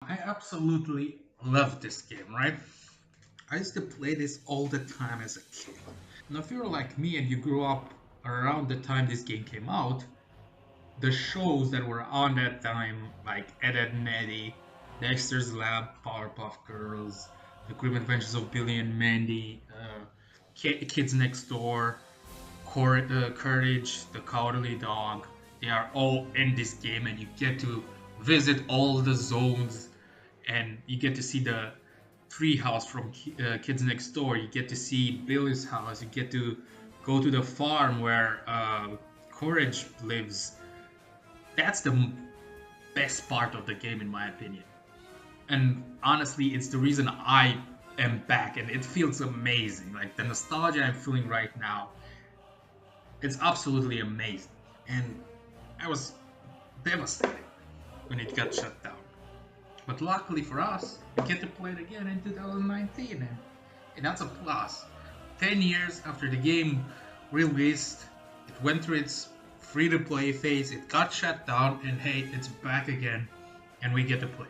I absolutely love this game, right? I used to play this all the time as a kid. Now, if you're like me and you grew up around the time this game came out, the shows that were on that time, like Ed, Edd n Eddy, Dexter's Lab, Powerpuff Girls, The Grim Adventures of Billy and Mandy, Kids Next Door, Courage, The Cowardly Dog, they are all in this game, and you get to visit all the zones, and you get to see the tree house from Kids Next Door. You get to see Billy's house. You get to go to the farm where Courage lives. That's the best part of the game, in my opinion. And honestly, it's the reason I am back, and it feels amazing. Like the nostalgia I'm feeling right now, it's absolutely amazing. And I was devastated when it got shut down. But luckily for us, we get to play it again in 2019, and that's a plus. 10 years after the game released, it went through its free-to-play phase, it got shut down, and hey, it's back again, and we get to play.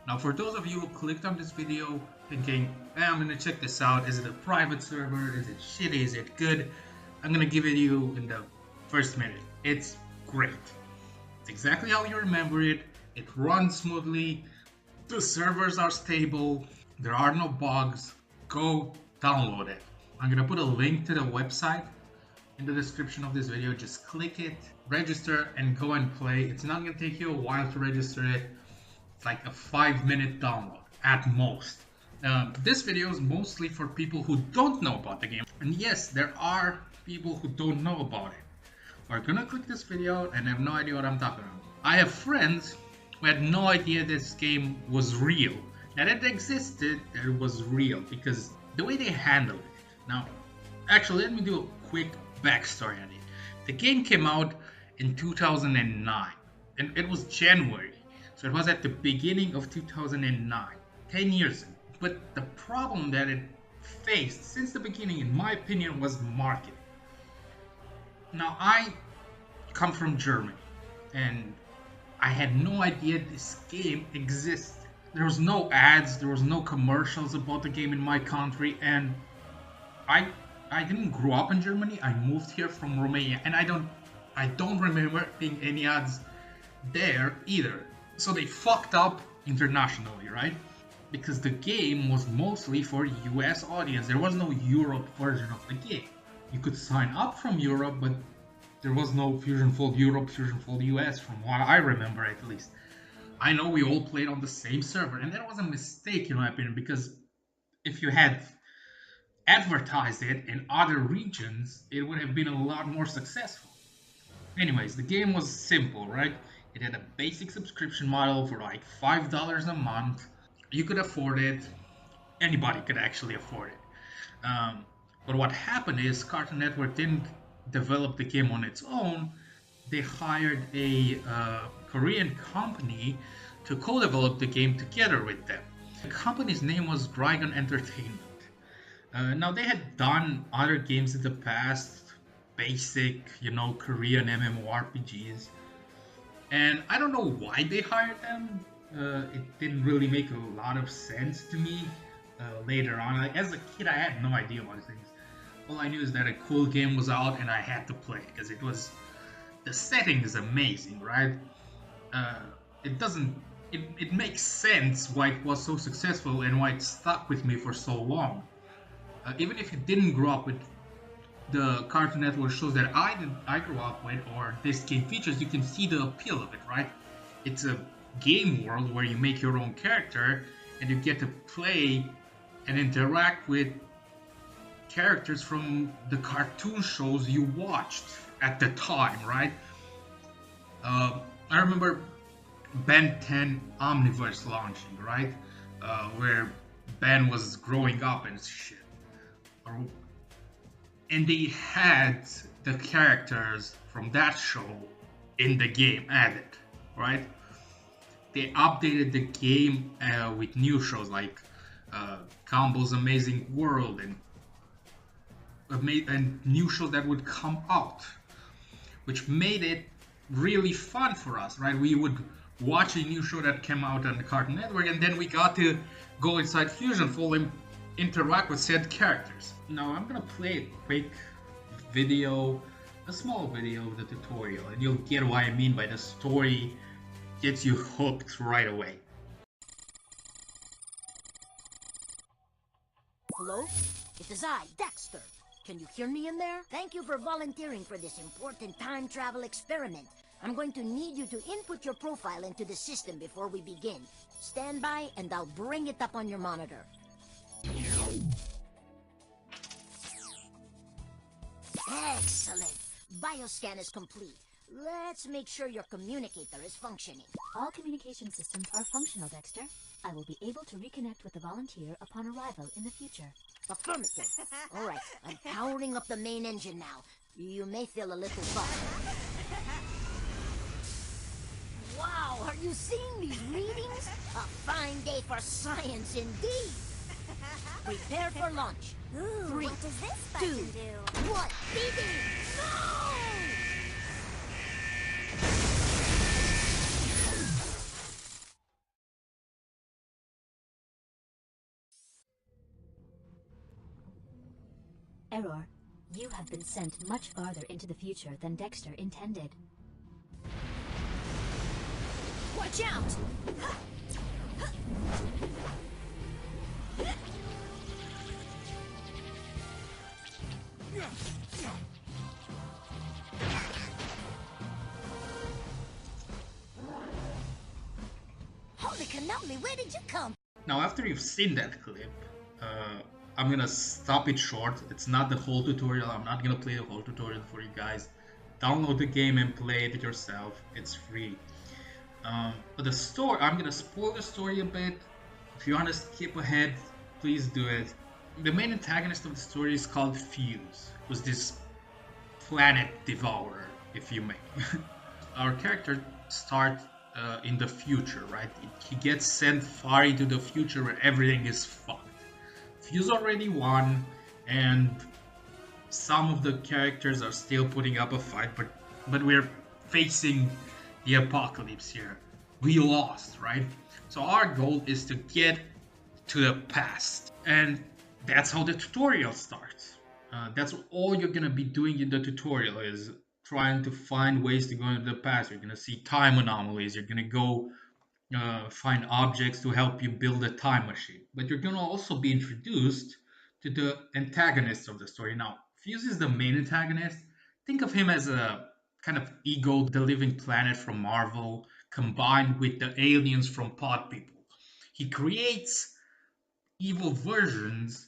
Now, for those of you who clicked on this video thinking, hey, I'm gonna check this out, is it a private server, is it shitty, is it good? I'm gonna give it to you in the first minute. It's great. It's exactly how you remember it. It runs smoothly, the servers are stable, there are no bugs. Go download it. I'm gonna put a link to the website in the description of this video. Just click it, register, and go and play. It's not gonna take you a while to register it. It's like a 5-minute download at most. This video is mostly for people who don't know about the game. And yes, there are people who don't know about it, who are gonna click this video and have no idea what I'm talking about. I have friends who had no idea this game was real, that it existed, that it was real, because the way they handled it. Now, actually, let me do a quick backstory on it. The game came out in 2009, and it was January, so it was at the beginning of 2009, 10 years ago. But the problem that it faced since the beginning, in my opinion, was marketing. Now, I come from Germany, and I had no idea this game existed. There was no ads, there was no commercials about the game in my country, and I didn't grow up in Germany. I moved here from Romania, and I don't remember seeing any ads there either. So they fucked up internationally, right? Because the game was mostly for US audience. There was no Europe version of the game. You could sign up from Europe, but there was no FusionFall Europe, FusionFall US, from what I remember at least. I know we all played on the same server, and that was a mistake in my opinion, because if you had advertised it in other regions, it would have been a lot more successful. Anyways, the game was simple, right? It had a basic subscription model for like $5 a month. You could afford it. Anybody could actually afford it. But what happened is Cartoon Network didn't develop the game on its own. They hired a Korean company to co-develop the game together with them. The company's name was Dragon Entertainment. Now, they had done other games in the past, basic, Korean MMORPGs. And I don't know why they hired them. It didn't really make a lot of sense to me later on. Like, as a kid, I had no idea about things. All I knew is that a cool game was out and I had to play it because the setting is amazing, right? It makes sense why it was so successful and why it stuck with me for so long. Even if you didn't grow up with the Cartoon Network shows that I grew up with, or this game features, you can see the appeal of it, right? It's a game world where you make your own character and you get to play and interact with characters from the cartoon shows you watched at the time, right? I remember Ben 10 Omniverse launching, right? Where Ben was growing up and shit. And they had the characters from that show in the game added, right? They updated the game with new shows like Gumball's Amazing World and new shows that would come out, which made it really fun for us, right? We would watch a new show that came out on the Cartoon Network, and then we got to go inside FusionFall and interact with said characters. Now I'm gonna play a quick video, a small video of the tutorial, and you'll get what I mean by the story gets you hooked right away. Hello? It is I, Dexter. Can you hear me in there? Thank you for volunteering for this important time travel experiment. I'm going to need you to input your profile into the system before we begin. Stand by and I'll bring it up on your monitor. Excellent. Bioscan is complete. Let's make sure your communicator is functioning. All communication systems are functional, Dexter. I will be able to reconnect with the volunteer upon arrival in the future. Affirmative. All right, I'm powering up the main engine now. You may feel a little buzzed. Wow, are you seeing these readings? A fine day for science indeed. Prepare for launch. Ooh, 3, what does this 2, button do? 1, begin! No! Error. You have been sent much farther into the future than Dexter intended. Watch out! Holy cannoli, where did you come? Now, after you've seen that clip, I'm gonna stop it short. It's not the whole tutorial. I'm not gonna play the whole tutorial for you guys. Download the game and play it yourself. It's free. But the story, I'm gonna spoil the story a bit. If you want to skip ahead, please do it. The main antagonist of the story is called Fuse, who's this planet devourer, if you may. Our character starts in the future, right? He gets sent far into the future where everything is fucked. Fuse already won, and some of the characters are still putting up a fight, but we're facing the apocalypse here. We lost, right? So our goal is to get to the past, and that's how the tutorial starts. That's all you're gonna be doing in the tutorial, is trying to find ways to go into the past. You're gonna see time anomalies. You're gonna go find objects to help you build a time machine. But you're gonna also be introduced to the antagonist of the story. Now, Fuse is the main antagonist. Think of him as a kind of Ego, the living planet from Marvel, combined with the aliens from Pod People. He creates evil versions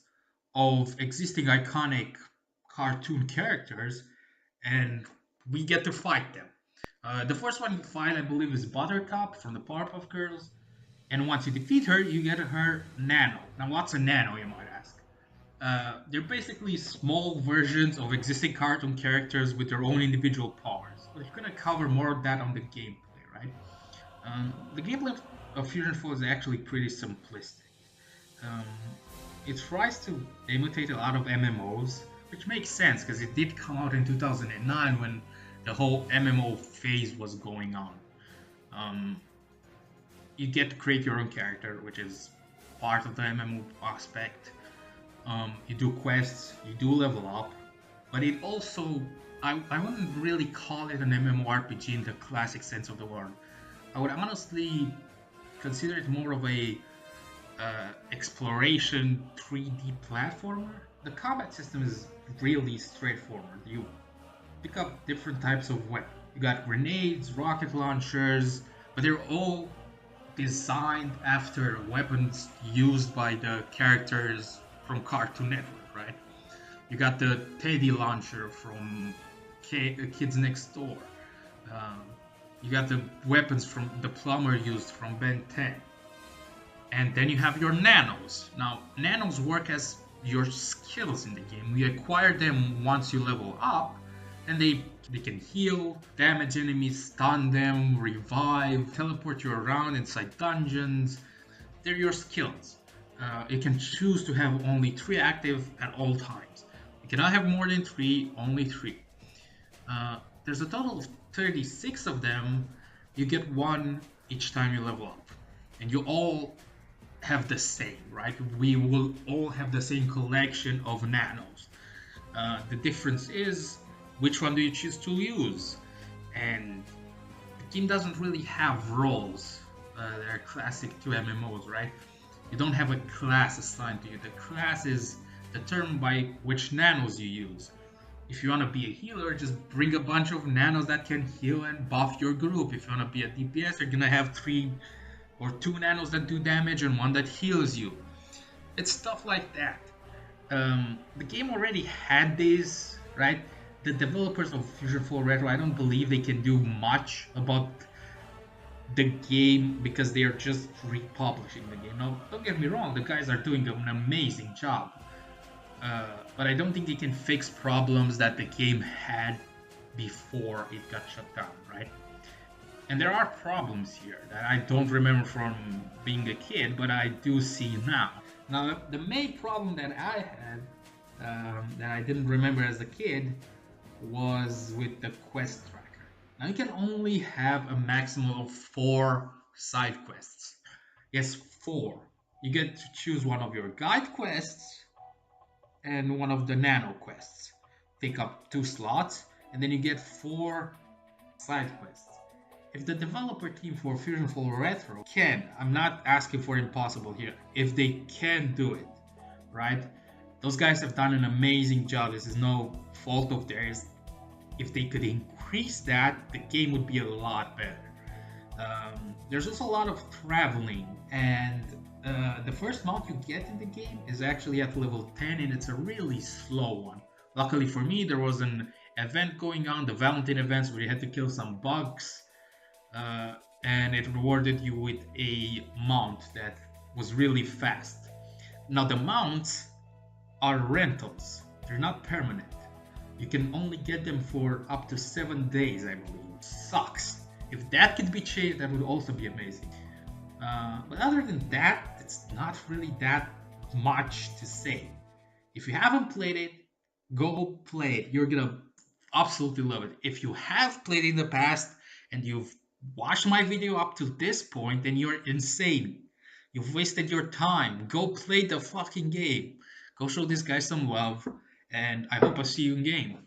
of existing iconic cartoon characters, and we get to fight them. The first one you fight, I believe, is Buttercup from the Powerpuff Girls, and once you defeat her, you get her Nano. Now, what's a Nano, you might ask? They're basically small versions of existing cartoon characters with their own individual powers. But you're gonna cover more of that on the gameplay, right? The gameplay of FusionFall is actually pretty simplistic. It tries to imitate a lot of MMOs, which makes sense because it did come out in 2009 when the whole MMO phase was going on. You get to create your own character, which is part of the MMO aspect. You do quests, you do level up, but it also, I wouldn't really call it an MMORPG in the classic sense of the word. I would honestly consider it more of a exploration 3D platformer. The combat system is really straightforward. You pick up different types of weapons. You got grenades, rocket launchers, but they're all designed after weapons used by the characters from Cartoon Network, right? You got the Teddy launcher from Kids Next Door. You got the weapons from the plumber used from Ben 10. And then you have your nanos. Now, nanos work as your skills in the game. You acquire them once you level up, and they can heal, damage enemies, stun them, revive, teleport you around inside dungeons. They're your skills. You can choose to have only 3 active at all times. You cannot have more than 3, only 3. There's a total of 36 of them. You get one each time you level up. And you all have the same, right? We will all have the same collection of nanos. The difference is which one do you choose to use? And the game doesn't really have roles. They're classic to MMOs, right? You don't have a class assigned to you. The class is determined by which nanos you use. If you want to be a healer, just bring a bunch of nanos that can heal and buff your group. If you want to be a DPS, you're gonna have 3 or 2 nanos that do damage and 1 that heals you. It's stuff like that. The game already had this, right? The developers of FusionFallRetro, I don't believe they can do much about the game because they are just republishing the game. Now, don't get me wrong, the guys are doing an amazing job. But I don't think they can fix problems that the game had before it got shut down, right? And there are problems here that I don't remember from being a kid, but I do see now. Now, the main problem that I had, that I didn't remember as a kid, was with the quest tracker. Now, you can only have a maximum of 4 side quests. Yes, 4. You get to choose one of your guide quests and one of the nano quests. Take up 2 slots, and then you get 4 side quests. If the developer team for FusionFallRetro can, I'm not asking for impossible here, if they can do it, right? Those guys have done an amazing job. This is no fault of theirs. If they could increase that, the game would be a lot better. There's also a lot of traveling, and the first mount you get in the game is actually at level 10, and it's a really slow one. Luckily for me, there was an event going on, the Valentine events, where you had to kill some bugs, and it rewarded you with a mount that was really fast. Now, the mounts are rentals, they're not permanent. You can only get them for up to 7 days, I believe. Sucks. If that could be changed, that would also be amazing. But other than that, it's not really that much to say. If you haven't played it, go play it. You're gonna absolutely love it. If you have played it in the past and you've watched my video up to this point, then you're insane. You've wasted your time. Go play the fucking game. Go show this guy some love, and I hope I see you in game.